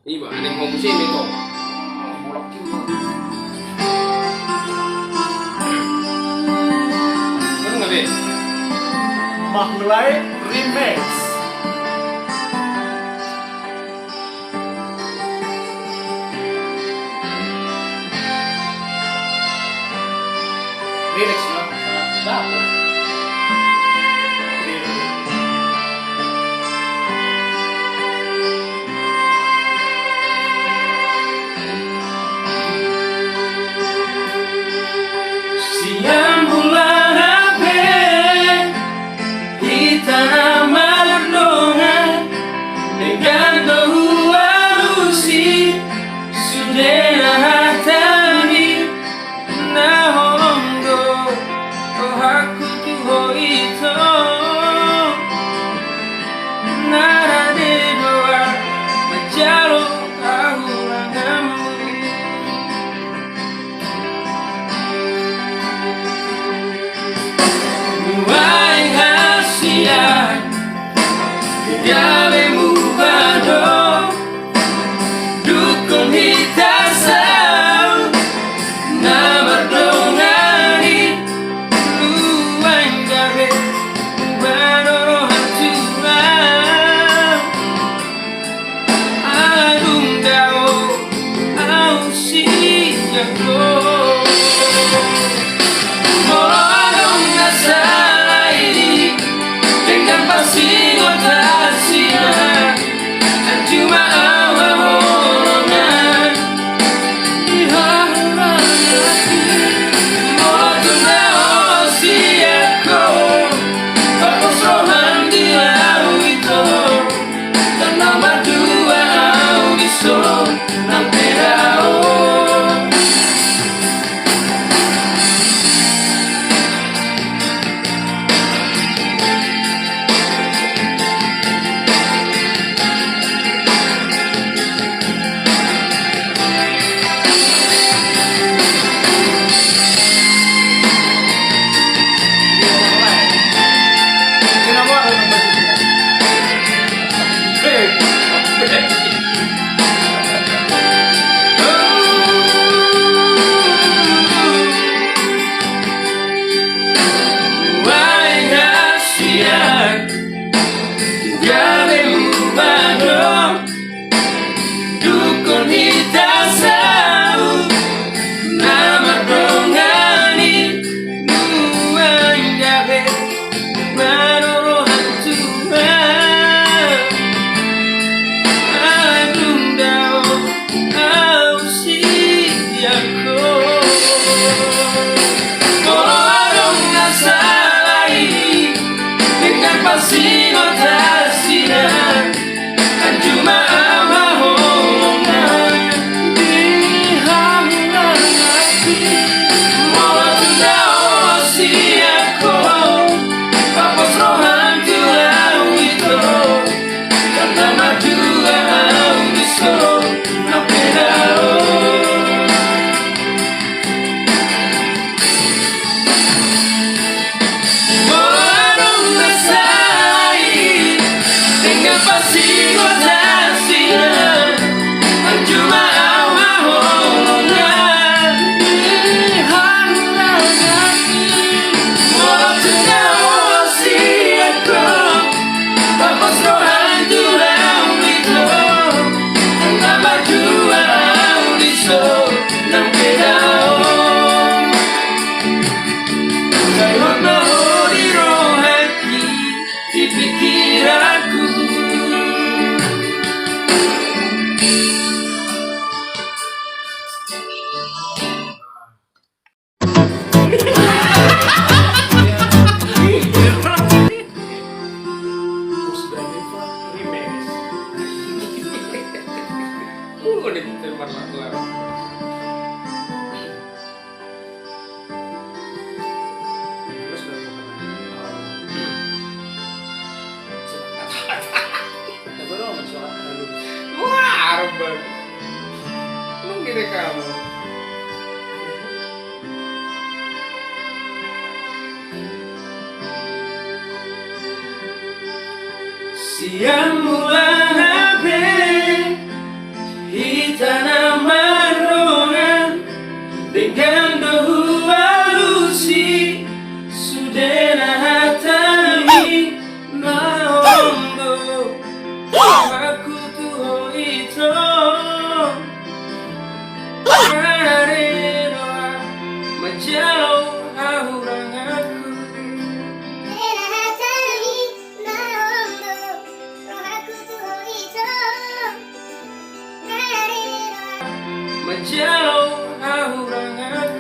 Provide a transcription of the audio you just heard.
Iba, aneh mau musim itu. Bolak juga. Bener nggak deh? Mahulae Remix. Remix lah. Dapat. Sianmulanape kita merdongan dengan halusi sudah hatari nahongo oh aku tuh itu narade doa majalo kahulangamu. SIAN Gale mubado dukung hitasau na merdongani luang gabe mubado hantuan adung dao au siyago Kamu sianmulanape tanaman rongan dengan dahu alusi sudena hatami naondo aku tuh itu Arero majauh orang aku majauh orang aku